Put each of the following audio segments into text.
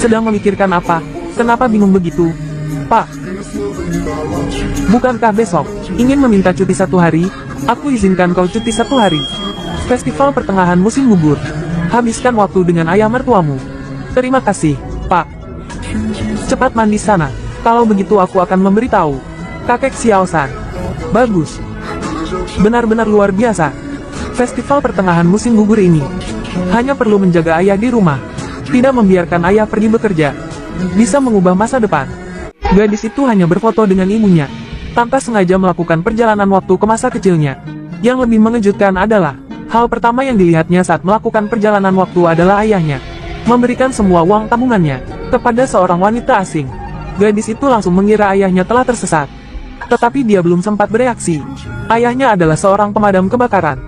Sedang memikirkan apa? Kenapa bingung begitu? Pak, bukankah besok ingin meminta cuti 1 hari? Aku izinkan kau cuti 1 hari. Festival pertengahan musim gugur. Habiskan waktu dengan ayah mertuamu. Terima kasih, Pak. Cepat mandi sana. Kalau begitu aku akan memberitahu kakek Xiaosan. Bagus. Benar-benar luar biasa. Festival pertengahan musim gugur ini hanya perlu menjaga ayah di rumah, tidak membiarkan ayah pergi bekerja, bisa mengubah masa depan. Gadis itu hanya berfoto dengan ibunya, tanpa sengaja melakukan perjalanan waktu ke masa kecilnya. Yang lebih mengejutkan adalah, hal pertama yang dilihatnya saat melakukan perjalanan waktu adalah ayahnya memberikan semua uang tabungannya kepada seorang wanita asing. Gadis itu langsung mengira ayahnya telah tersesat. Tetapi dia belum sempat bereaksi. Ayahnya adalah seorang pemadam kebakaran.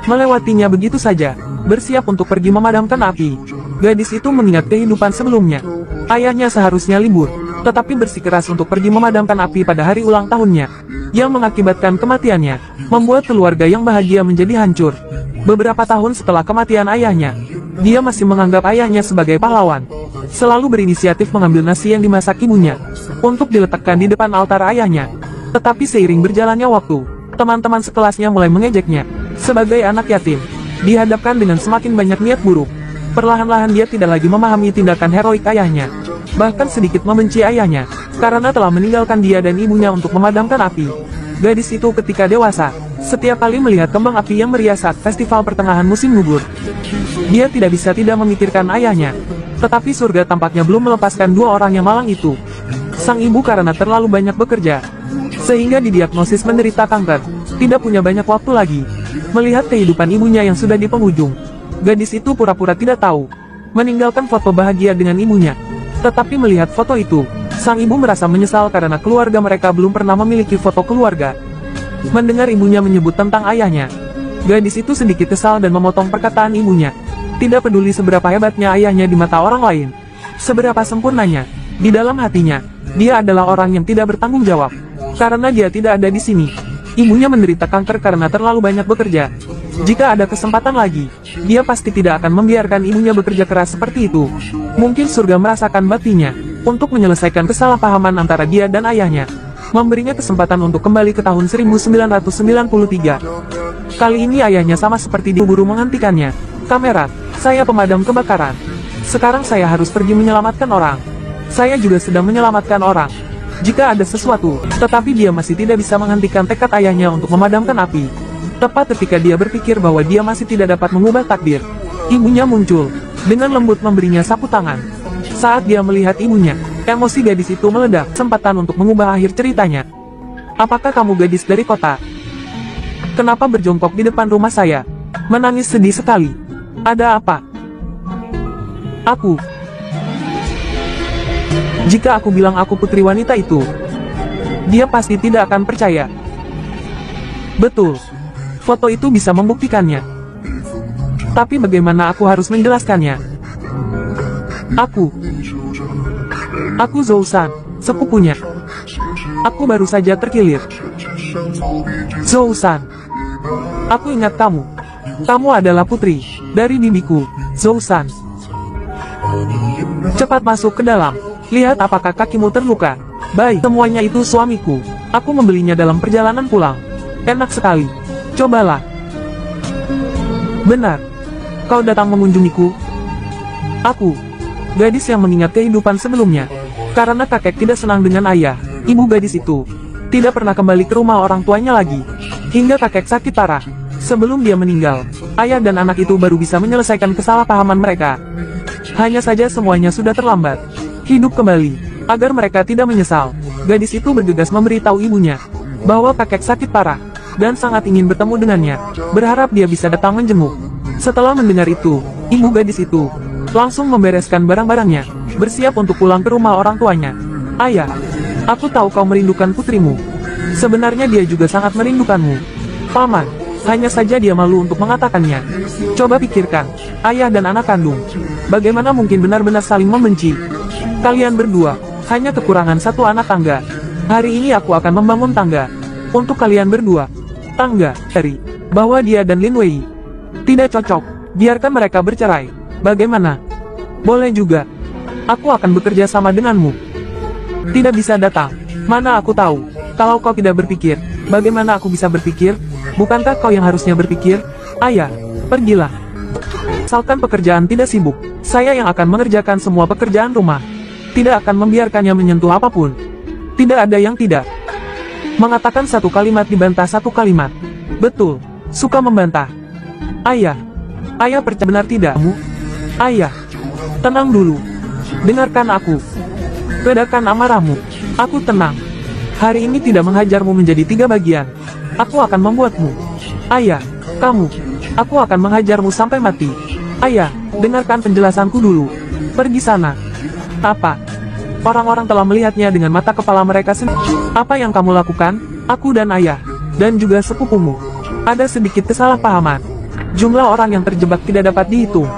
Melewatinya begitu saja, bersiap untuk pergi memadamkan api. Gadis itu mengingat kehidupan sebelumnya. Ayahnya seharusnya libur, tetapi bersikeras untuk pergi memadamkan api pada hari ulang tahunnya, yang mengakibatkan kematiannya, membuat keluarga yang bahagia menjadi hancur. Beberapa tahun setelah kematian ayahnya, dia masih menganggap ayahnya sebagai pahlawan. Selalu berinisiatif mengambil nasi yang dimasak ibunya, untuk diletakkan di depan altar ayahnya. Tetapi seiring berjalannya waktu, teman-teman sekelasnya mulai mengejeknya. Sebagai anak yatim, dihadapkan dengan semakin banyak niat buruk. Perlahan-lahan dia tidak lagi memahami tindakan heroik ayahnya. Bahkan sedikit membenci ayahnya, karena telah meninggalkan dia dan ibunya untuk memadamkan api. Gadis itu ketika dewasa, setiap kali melihat kembang api yang meriah saat festival pertengahan musim gugur, dia tidak bisa tidak memikirkan ayahnya. Tetapi surga tampaknya belum melepaskan 2 orang yang malang itu. Sang ibu karena terlalu banyak bekerja, sehingga didiagnosis menderita kanker, tidak punya banyak waktu lagi. Melihat kehidupan ibunya yang sudah di penghujung, gadis itu pura-pura tidak tahu, meninggalkan foto bahagia dengan ibunya. Tetapi melihat foto itu, sang ibu merasa menyesal karena keluarga mereka belum pernah memiliki foto keluarga. Mendengar ibunya menyebut tentang ayahnya, gadis itu sedikit kesal dan memotong perkataan ibunya. Tidak peduli seberapa hebatnya ayahnya di mata orang lain, seberapa sempurnanya, di dalam hatinya, dia adalah orang yang tidak bertanggung jawab. Karena dia tidak ada di sini, ibunya menderita kanker karena terlalu banyak bekerja. Jika ada kesempatan lagi, dia pasti tidak akan membiarkan ibunya bekerja keras seperti itu. Mungkin surga merasakan baktinya untuk menyelesaikan kesalahpahaman antara dia dan ayahnya, memberinya kesempatan untuk kembali ke tahun 1993. Kali ini ayahnya sama seperti diburu menghentikannya. Kamera, saya pemadam kebakaran. Sekarang saya harus pergi menyelamatkan orang. Saya juga sedang menyelamatkan orang. Jika ada sesuatu, tetapi dia masih tidak bisa menghentikan tekad ayahnya untuk memadamkan api. Tepat ketika dia berpikir bahwa dia masih tidak dapat mengubah takdir, ibunya muncul, dengan lembut memberinya sapu tangan. Saat dia melihat ibunya, emosi gadis itu meledak, kesempatan untuk mengubah akhir ceritanya. Apakah kamu gadis dari kota? Kenapa berjongkok di depan rumah saya? Menangis sedih sekali. Ada apa? Aku. Jika aku bilang aku putri wanita itu, dia pasti tidak akan percaya. Betul. Foto itu bisa membuktikannya. Tapi bagaimana aku harus menjelaskannya? Aku Zhou-san, sepupunya. Aku baru saja terkilir. Zhou-san, aku ingat kamu. Kamu adalah putri dari bibiku, Zhou-san. Cepat masuk ke dalam. Lihat apakah kakimu terluka. Baik, semuanya itu suamiku. Aku membelinya dalam perjalanan pulang. Enak sekali. Cobalah. Benar. Kau datang mengunjungiku. Aku, gadis yang mengingat kehidupan sebelumnya. Karena kakek tidak senang dengan ayah, ibu gadis itu tidak pernah kembali ke rumah orang tuanya lagi. Hingga kakek sakit parah. Sebelum dia meninggal, ayah dan anak itu baru bisa menyelesaikan kesalahpahaman mereka. Hanya saja semuanya sudah terlambat. Hidup kembali, agar mereka tidak menyesal. Gadis itu bergegas memberitahu ibunya bahwa kakek sakit parah, dan sangat ingin bertemu dengannya, berharap dia bisa datang menjenguk. Setelah mendengar itu, ibu gadis itu langsung membereskan barang-barangnya, bersiap untuk pulang ke rumah orang tuanya. Ayah, aku tahu kau merindukan putrimu. Sebenarnya dia juga sangat merindukanmu. Paman, hanya saja dia malu untuk mengatakannya. Coba pikirkan, ayah dan anak kandung, bagaimana mungkin benar-benar saling membenci? Kalian berdua hanya kekurangan satu anak tangga. Hari ini aku akan membangun tangga untuk kalian berdua. Tangga dari bahwa dia dan Lin Wei tidak cocok. Biarkan mereka bercerai. Bagaimana? Boleh juga. Aku akan bekerja sama denganmu. Tidak bisa datang. Mana aku tahu. Kalau kau tidak berpikir, bagaimana aku bisa berpikir? Bukankah kau yang harusnya berpikir? Ayah, pergilah. Asalkan pekerjaan tidak sibuk, saya yang akan mengerjakan semua pekerjaan rumah. Tidak akan membiarkannya menyentuh apapun. Tidak ada yang tidak. Mengatakan satu kalimat dibantah satu kalimat. Betul, suka membantah. Ayah. Ayah percaya benar tidak? Ayah. Tenang dulu. Dengarkan aku. Redakan amarahmu. Aku tenang. Hari ini tidak menghajarmu menjadi 3 bagian. Aku akan membuatmu. Ayah, kamu. Aku akan menghajarmu sampai mati. Ayah, dengarkan penjelasanku dulu. Pergi sana. Apa? Orang-orang telah melihatnya dengan mata kepala mereka sendiri. Apa yang kamu lakukan? Aku dan ayah, dan juga sepupumu. Ada sedikit kesalahpahaman. Jumlah orang yang terjebak tidak dapat dihitung.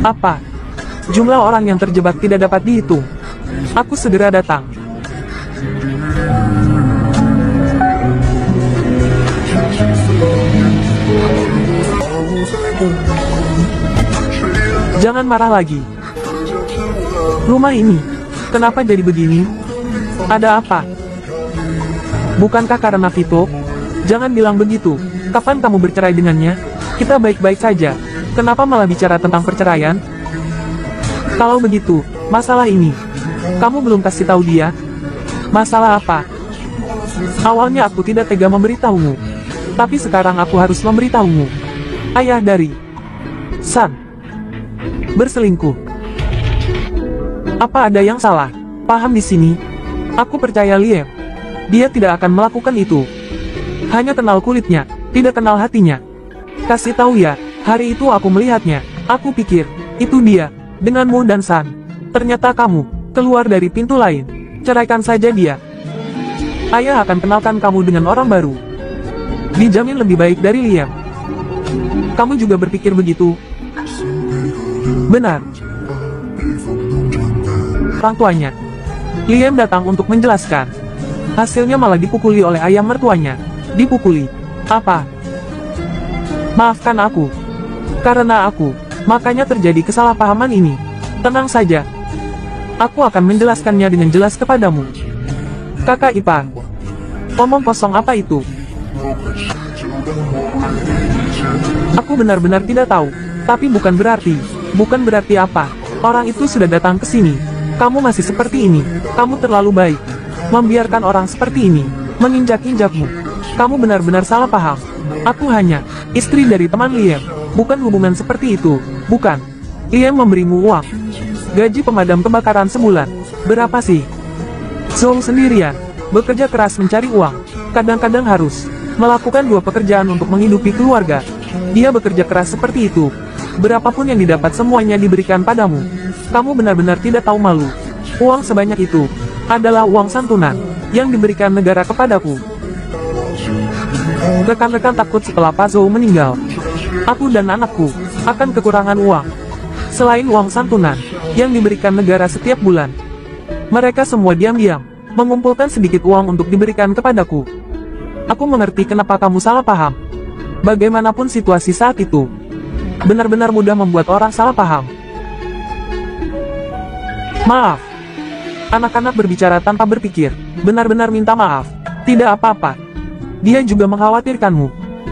Apa? Jumlah orang yang terjebak tidak dapat dihitung. Aku segera datang. Jangan marah lagi. Rumah ini, kenapa jadi begini? Ada apa? Bukankah karena Vito? Jangan bilang begitu. Kapan kamu bercerai dengannya? Kita baik-baik saja. Kenapa malah bicara tentang perceraian? Kalau begitu, masalah ini, kamu belum kasih tahu dia? Masalah apa? Awalnya aku tidak tega memberitahumu. Tapi sekarang aku harus memberitahumu. Ayah dari San berselingkuh. Apa ada yang salah? Paham di sini? Aku percaya Liam. Dia tidak akan melakukan itu. Hanya kenal kulitnya, tidak kenal hatinya. Kasih tahu ya, hari itu aku melihatnya. Aku pikir, itu dia, denganmu dan San. Ternyata kamu, keluar dari pintu lain. Ceraikan saja dia. Ayah akan kenalkan kamu dengan orang baru. Dijamin lebih baik dari Liam. Kamu juga berpikir begitu? Benar. Orang tuanya. Liam datang untuk menjelaskan. Hasilnya malah dipukuli oleh ayah mertuanya. Dipukuli. Apa? Maafkan aku. Karena aku, makanya terjadi kesalahpahaman ini. Tenang saja. Aku akan menjelaskannya dengan jelas kepadamu. Kakak ipar. Omong kosong apa itu? Aku benar-benar tidak tahu. Tapi bukan berarti apa. Orang itu sudah datang ke sini. Kamu masih seperti ini. Kamu terlalu baik. Membiarkan orang seperti ini menginjak-injakmu. Kamu benar-benar salah paham. Aku hanya istri dari teman Liam. Bukan hubungan seperti itu. Bukan. Liam memberimu uang. Gaji pemadam kebakaran sebulan. Berapa sih? Zhou sendirian. Bekerja keras mencari uang. Kadang-kadang harus melakukan 2 pekerjaan untuk menghidupi keluarga. Dia bekerja keras seperti itu. Berapapun yang didapat semuanya diberikan padamu. Kamu benar-benar tidak tahu malu. Uang sebanyak itu adalah uang santunan yang diberikan negara kepadaku. Rekan-rekan takut setelah Pak Zhou meninggal. Aku dan anakku akan kekurangan uang. Selain uang santunan yang diberikan negara setiap bulan. Mereka semua diam-diam mengumpulkan sedikit uang untuk diberikan kepadaku. Aku mengerti kenapa kamu salah paham. Bagaimanapun situasi saat itu, benar-benar mudah membuat orang salah paham. Maaf. Anak-anak berbicara tanpa berpikir. Benar-benar minta maaf. Tidak apa-apa. Dia juga mengkhawatirkanmu.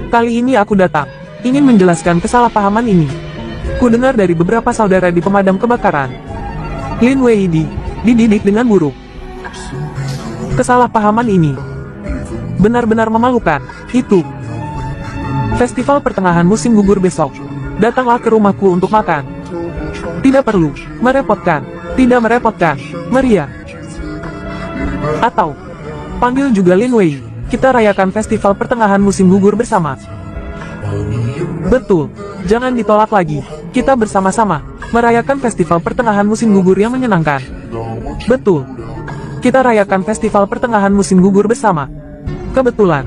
Kali ini aku datang, ingin menjelaskan kesalahpahaman ini. Ku dengar dari beberapa saudara di pemadam kebakaran. Lin Wei dididik dengan buruk. Kesalahpahaman ini benar-benar memalukan. Itu festival pertengahan musim gugur besok. Datanglah ke rumahku untuk makan. Tidak perlu merepotkan. Tidak merepotkan. Meriah. Atau panggil juga Lin Wei. Kita rayakan festival pertengahan musim gugur bersama. Betul. Jangan ditolak lagi. Kita bersama-sama merayakan festival pertengahan musim gugur yang menyenangkan. Betul. Kita rayakan festival pertengahan musim gugur bersama. Kebetulan,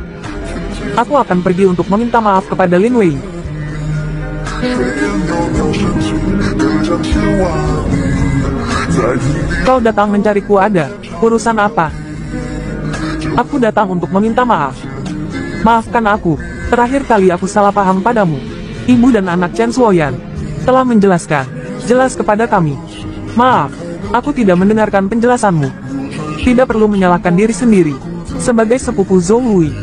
aku akan pergi untuk meminta maaf kepada Lin Wei. Kau datang mencariku ada urusan apa? Aku datang untuk meminta maaf. Maafkan aku, terakhir kali aku salah paham padamu. Ibu dan anak Chen Suoyan telah menjelaskan jelas kepada kami Maaf, aku tidak mendengarkan penjelasanmu. Tidak perlu menyalahkan diri sendiri. Sebagai sepupu Zhou Lui,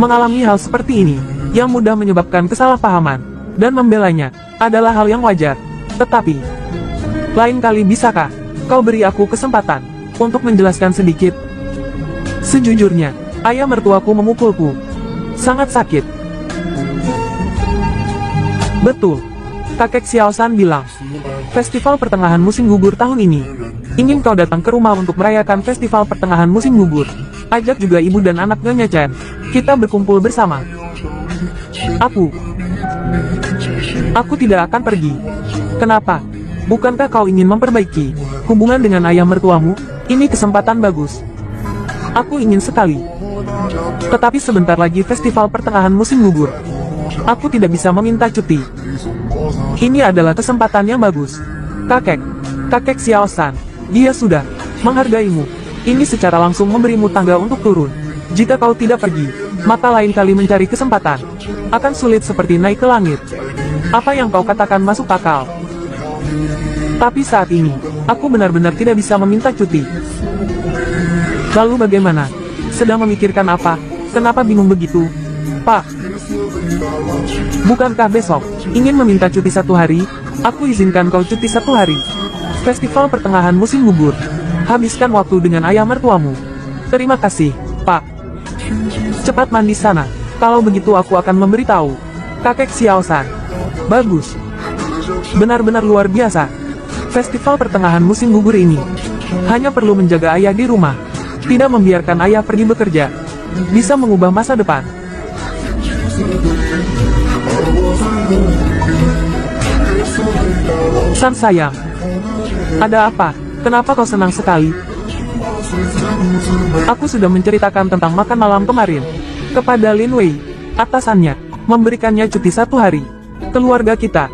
mengalami hal seperti ini, yang mudah menyebabkan kesalahpahaman, dan membelanya, adalah hal yang wajar. Tetapi, lain kali bisakah kau beri aku kesempatan untuk menjelaskan sedikit? Sejujurnya, ayah mertuaku memukulku. Sangat sakit. Betul. Kakek Xiaoshan bilang, festival pertengahan musim gugur tahun ini. Ingin kau datang ke rumah untuk merayakan festival pertengahan musim gugur. Ajak juga ibu dan anak Nyonya Chen. Kita berkumpul bersama. Aku tidak akan pergi. Kenapa? Bukankah kau ingin memperbaiki hubungan dengan ayah mertuamu? Ini kesempatan bagus. Aku ingin sekali. Tetapi sebentar lagi festival pertengahan musim gugur. Aku tidak bisa meminta cuti. Ini adalah kesempatan yang bagus. Kakek Xiaoshan, dia sudah menghargaimu. Ini secara langsung memberimu tangga untuk turun. Jika kau tidak pergi, maka lain kali mencari kesempatan akan sulit seperti naik ke langit. Apa yang kau katakan masuk akal. Tapi saat ini, aku benar-benar tidak bisa meminta cuti. Lalu bagaimana? Sedang memikirkan apa? Kenapa bingung begitu? Pak, bukankah besok ingin meminta cuti 1 hari? Aku izinkan kau cuti 1 hari. Festival pertengahan musim gugur. Habiskan waktu dengan ayah mertuamu. Terima kasih, Pak. Cepat mandi sana. Kalau begitu aku akan memberitahu kakek Xiaoshan. Bagus. Benar-benar luar biasa. Festival pertengahan musim gugur ini hanya perlu menjaga ayah di rumah. Tidak membiarkan ayah pergi bekerja. Bisa mengubah masa depan. San sayang. Ada apa? Kenapa kau senang sekali? Aku sudah menceritakan tentang makan malam kemarin kepada Lin Wei, atasannya, memberikannya cuti 1 hari. Keluarga kita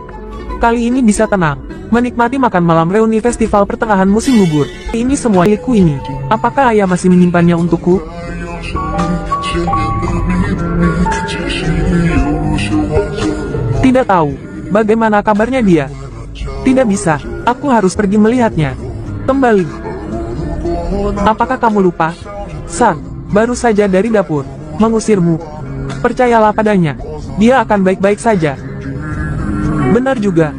kali ini bisa tenang, menikmati makan malam reuni festival pertengahan musim gugur. Ini semua milikku ini. Apakah ayah masih menyimpannya untukku? Tidak tahu. Bagaimana kabarnya dia? Tidak bisa. Aku harus pergi melihatnya. Kembali. Apakah kamu lupa? San, baru saja dari dapur, mengusirmu. Percayalah padanya. Dia akan baik-baik saja. Benar juga.